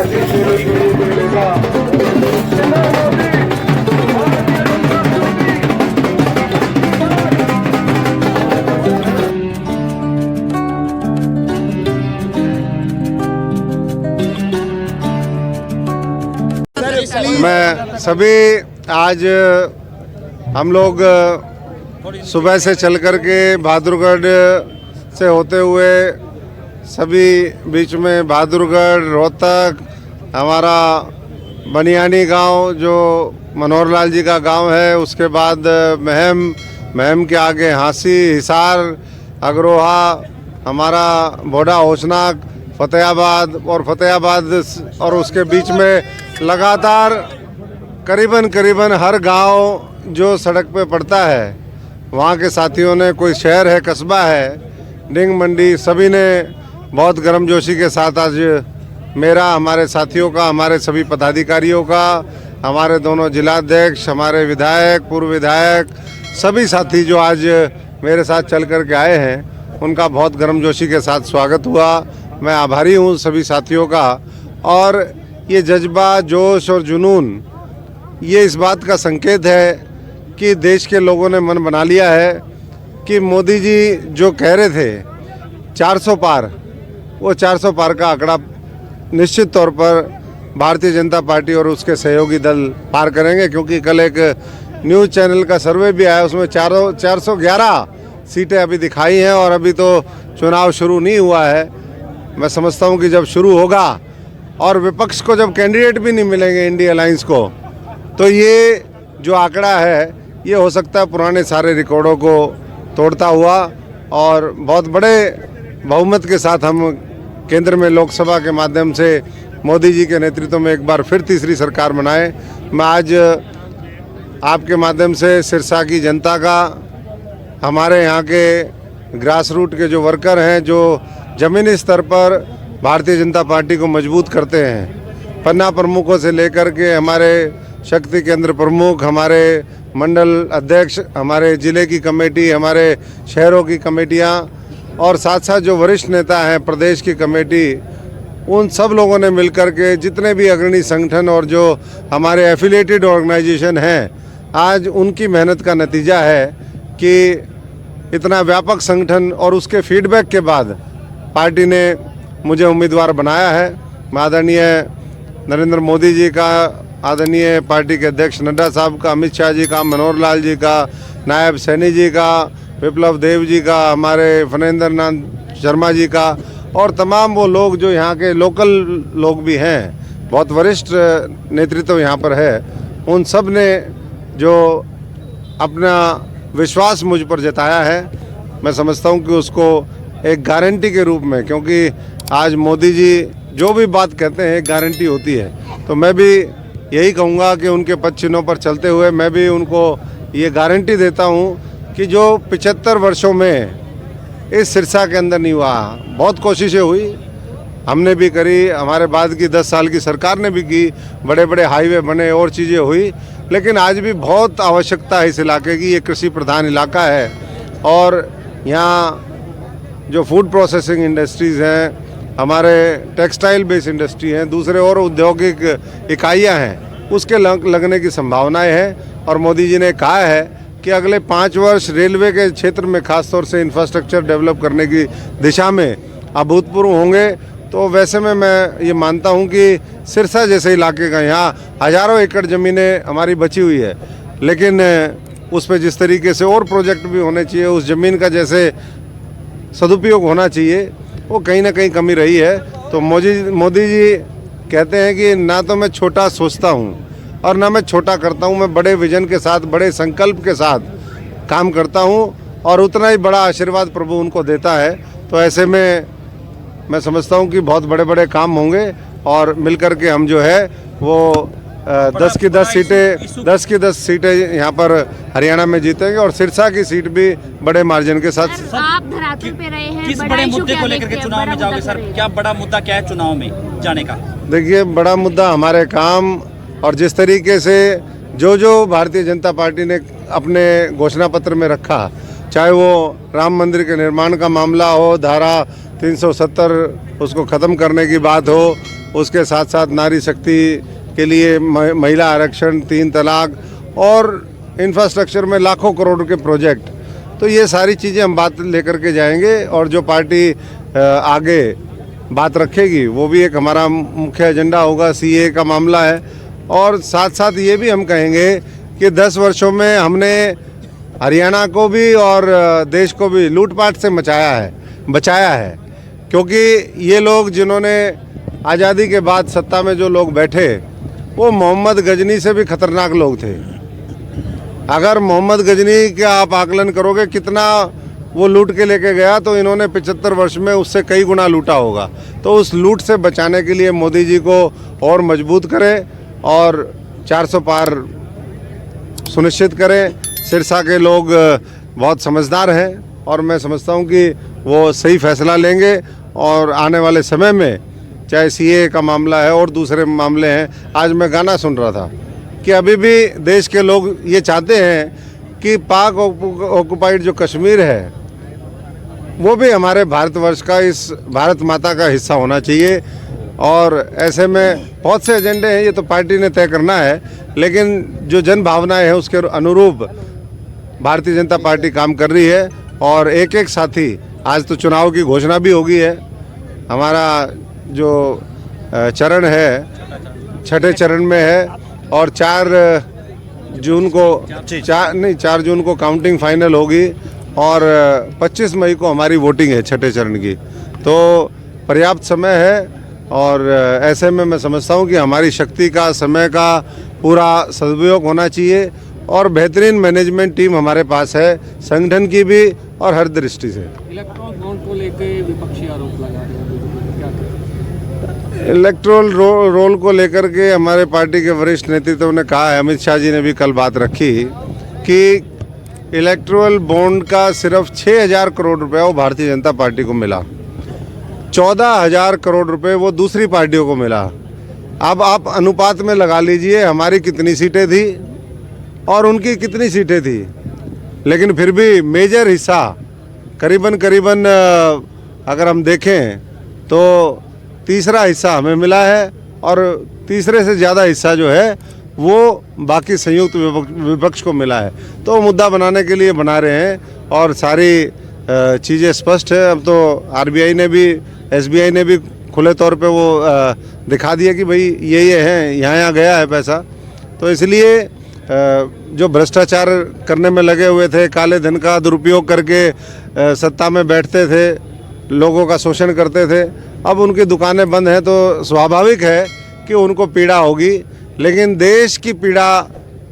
मैं सभी आज हम लोग सुबह से चल कर के बहादुरगढ़ से होते हुए सभी बीच में बहादुरगढ़, रोहतक, हमारा बनियानी गांव जो मनोहर लाल जी का गांव है, उसके बाद महम के आगे हांसी, हिसार, अग्रोहा, हमारा बोडा, होशनाग, फतेहाबाद और उसके बीच में लगातार करीबन हर गांव जो सड़क पे पड़ता है वहाँ के साथियों ने, कोई शहर है, कस्बा है, डिंग मंडी, सभी ने बहुत गर्मजोशी के साथ आज मेरा, हमारे साथियों का, हमारे सभी पदाधिकारियों का, हमारे दोनों जिलाध्यक्ष, हमारे विधायक, पूर्व विधायक, सभी साथी जो आज मेरे साथ चल कर के आए हैं, उनका बहुत गर्मजोशी के साथ स्वागत हुआ। मैं आभारी हूँ सभी साथियों का। और ये जज्बा, जोश और जुनून ये इस बात का संकेत है कि देश के लोगों ने मन बना लिया है कि मोदी जी जो कह रहे थे 400 पार, वो 400 पार का आंकड़ा निश्चित तौर पर भारतीय जनता पार्टी और उसके सहयोगी दल पार करेंगे। क्योंकि कल एक न्यूज़ चैनल का सर्वे भी आया, उसमें 411 सीटें अभी दिखाई हैं और अभी तो चुनाव शुरू नहीं हुआ है। मैं समझता हूं कि जब शुरू होगा और विपक्ष को जब कैंडिडेट भी नहीं मिलेंगे इंडिया अलायंस को, तो ये जो आंकड़ा है ये हो सकता है पुराने सारे रिकॉर्डों को तोड़ता हुआ और बहुत बड़े बहुमत के साथ हम केंद्र में लोकसभा के माध्यम से मोदी जी के नेतृत्व में एक बार फिर तीसरी सरकार बनाए। मैं आज आपके माध्यम से सिरसा की जनता का, हमारे यहाँ के ग्रास रूट के जो वर्कर हैं, जो ज़मीनी स्तर पर भारतीय जनता पार्टी को मजबूत करते हैं, पन्ना प्रमुखों से लेकर के हमारे शक्ति केंद्र प्रमुख, हमारे मंडल अध्यक्ष, हमारे ज़िले की कमेटी, हमारे शहरों की कमेटियाँ और साथ साथ जो वरिष्ठ नेता हैं प्रदेश की कमेटी, उन सब लोगों ने मिलकर के, जितने भी अग्रणी संगठन और जो हमारे एफिलिएटेड ऑर्गेनाइजेशन हैं, आज उनकी मेहनत का नतीजा है कि इतना व्यापक संगठन और उसके फीडबैक के बाद पार्टी ने मुझे उम्मीदवार बनाया है। मैं आदरणीय नरेंद्र मोदी जी का, आदरणीय पार्टी के अध्यक्ष नड्डा साहब का, अमित शाह जी का, मनोहर लाल जी का, नायब सैनी जी का, विप्लव देव जी का, हमारे फनेंद्र नाथ शर्मा जी का और तमाम वो लोग जो यहाँ के लोकल लोग भी हैं, बहुत वरिष्ठ नेतृत्व यहाँ पर है, उन सब ने जो अपना विश्वास मुझ पर जताया है, मैं समझता हूँ कि उसको एक गारंटी के रूप में, क्योंकि आज मोदी जी जो भी बात कहते हैं एक गारंटी होती है, तो मैं भी यही कहूँगा कि उनके पद चिन्हों पर चलते हुए मैं भी उनको ये गारंटी देता हूँ कि जो 75 वर्षों में इस सिरसा के अंदर नहीं हुआ, बहुत कोशिशें हुई, हमने भी करी, हमारे बाद की 10 साल की सरकार ने भी की, बड़े बड़े हाईवे बने और चीज़ें हुई, लेकिन आज भी बहुत आवश्यकता है इस इलाके की। ये कृषि प्रधान इलाका है और यहाँ जो फूड प्रोसेसिंग इंडस्ट्रीज़ हैं, हमारे टेक्सटाइल बेस्ड इंडस्ट्री हैं, दूसरे और औद्योगिक इकाइयाँ हैं, उसके लगने की संभावनाएं हैं। और मोदी जी ने कहा है कि अगले 5 वर्ष रेलवे के क्षेत्र में खासतौर से इंफ्रास्ट्रक्चर डेवलप करने की दिशा में अभूतपूर्व होंगे। तो वैसे में मैं ये मानता हूँ कि सिरसा जैसे इलाके का, यहाँ हज़ारों एकड़ ज़मीनें हमारी बची हुई है, लेकिन उस पर जिस तरीके से और प्रोजेक्ट भी होने चाहिए, उस ज़मीन का जैसे सदुपयोग होना चाहिए, वो कहीं ना कहीं कमी रही है। तो मोदी जी कहते हैं कि ना तो मैं छोटा सोचता हूँ और ना मैं छोटा करता हूँ, मैं बड़े विजन के साथ, बड़े संकल्प के साथ काम करता हूँ और उतना ही बड़ा आशीर्वाद प्रभु उनको देता है। तो ऐसे में मैं समझता हूँ कि बहुत बड़े बड़े काम होंगे और मिलकर के हम जो है वो 10 की 10 सीटें यहाँ पर हरियाणा में जीतेंगे और सिरसा की सीट भी बड़े मार्जिन के साथ। आप धरातल पे रहे हैं, किस बड़े मुद्दे को लेकर के चुनाव में जाओगे सर? क्या बड़ा मुद्दा क्या है चुनाव में जाने का? देखिए, बड़ा मुद्दा हमारे काम और जिस तरीके से जो भारतीय जनता पार्टी ने अपने घोषणा पत्र में रखा, चाहे वो राम मंदिर के निर्माण का मामला हो, धारा 370 उसको ख़त्म करने की बात हो, उसके साथ साथ नारी शक्ति के लिए महिला आरक्षण, 3 तलाक और इंफ्रास्ट्रक्चर में लाखों करोड़ के प्रोजेक्ट, तो ये सारी चीज़ें हम बात लेकर के जाएंगे। और जो पार्टी आगे बात रखेगी वो भी एक हमारा मुख्य एजेंडा होगा। सीए का मामला है और साथ साथ ये भी हम कहेंगे कि 10 वर्षों में हमने हरियाणा को भी और देश को भी लूटपाट से बचाया है, क्योंकि ये लोग जिन्होंने आज़ादी के बाद सत्ता में जो लोग बैठे वो मोहम्मद गजनी से भी खतरनाक लोग थे। अगर मोहम्मद गजनी का आप आकलन करोगे कितना वो लूट के लेके गया, तो इन्होंने 75 वर्ष में उससे कई गुना लूटा होगा। तो उस लूट से बचाने के लिए मोदी जी को और मजबूत करें और 400 पार सुनिश्चित करें। सिरसा के लोग बहुत समझदार हैं और मैं समझता हूं कि वो सही फैसला लेंगे और आने वाले समय में चाहे सीए का मामला है और दूसरे मामले हैं। आज मैं गाना सुन रहा था कि अभी भी देश के लोग ये चाहते हैं कि पाक ऑक्युपाइड जो कश्मीर है वो भी हमारे भारतवर्ष का, इस भारत माता का हिस्सा होना चाहिए। और ऐसे में बहुत से एजेंडे हैं, ये तो पार्टी ने तय करना है, लेकिन जो जन भावनाएं हैं उसके अनुरूप भारतीय जनता पार्टी काम कर रही है। और एक एक साथी, आज तो चुनाव की घोषणा भी होगी है, हमारा जो चरण है 6ठे चरण में है और 4 जून को काउंटिंग फाइनल होगी और 25 मई को हमारी वोटिंग है 6ठे चरण की। तो पर्याप्त समय है और ऐसे में मैं समझता हूँ कि हमारी शक्ति का, समय का पूरा सदुपयोग होना चाहिए और बेहतरीन मैनेजमेंट टीम हमारे पास है, संगठन की भी और हर दृष्टि से। इलेक्ट्रॉल बॉन्ड को लेकर विपक्षी आरोप लगा रहे हैं, क्या करें? इलेक्ट्रोल रोल को लेकर के हमारे पार्टी के वरिष्ठ नेतृत्व ने कहा है, अमित शाह जी ने भी कल बात रखी कि इलेक्ट्रोल बॉन्ड का सिर्फ 6,000 करोड़ रुपए वो भारतीय जनता पार्टी को मिला, 14,000 करोड़ रुपए वो दूसरी पार्टियों को मिला। अब आप अनुपात में लगा लीजिए हमारी कितनी सीटें थी और उनकी कितनी सीटें थी, लेकिन फिर भी मेजर हिस्सा करीबन अगर हम देखें तो तीसरा हिस्सा हमें मिला है और तीसरे से ज़्यादा हिस्सा जो है वो बाकी संयुक्त विपक्ष को मिला है। तो मुद्दा बनाने के लिए बना रहे हैं और सारी चीज़ें स्पष्ट है। अब तो आरबीआई ने भी, एसबीआई ने भी खुले तौर पे वो दिखा दिया कि भाई ये हैं, यहाँ गया है पैसा। तो इसलिए जो भ्रष्टाचार करने में लगे हुए थे, काले धन का दुरुपयोग करके सत्ता में बैठते थे, लोगों का शोषण करते थे, अब उनकी दुकानें बंद हैं तो स्वाभाविक है कि उनको पीड़ा होगी। लेकिन देश की पीड़ा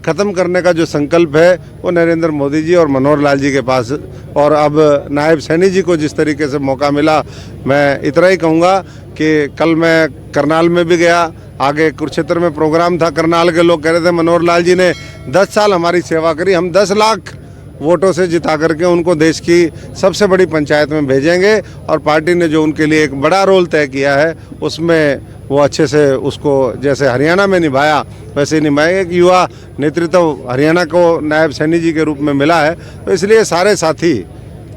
ख़त्म करने का जो संकल्प है वो नरेंद्र मोदी जी और मनोहर लाल जी के पास, और अब नायब सैनी जी को जिस तरीके से मौका मिला, मैं इतना ही कहूँगा कि कल मैं करनाल में भी गया, आगे कुरुक्षेत्र में प्रोग्राम था, करनाल के लोग कह रहे थे मनोहर लाल जी ने 10 साल हमारी सेवा करी, हम 10 लाख वोटों से जिता करके उनको देश की सबसे बड़ी पंचायत में भेजेंगे और पार्टी ने जो उनके लिए एक बड़ा रोल तय किया है उसमें वो अच्छे से उसको जैसे हरियाणा में निभाया वैसे ही निभाएंगे। एक युवा नेतृत्व हरियाणा को नायब सैनी जी के रूप में मिला है, तो इसलिए सारे साथी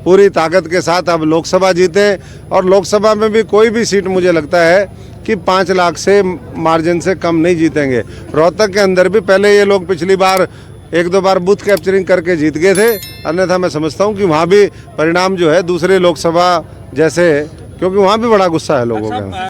पूरी ताकत के साथ अब लोकसभा जीतें और लोकसभा में भी कोई भी सीट मुझे लगता है कि 5 लाख से मार्जिन से कम नहीं जीतेंगे। रोहतक के अंदर भी पहले ये लोग पिछली बार 1-2 बार बूथ कैप्चरिंग करके जीत गए थे, अन्यथा मैं समझता हूँ कि वहाँ भी परिणाम जो है दूसरे लोकसभा जैसे, क्योंकि वहाँ भी बड़ा गुस्सा है लोगों का।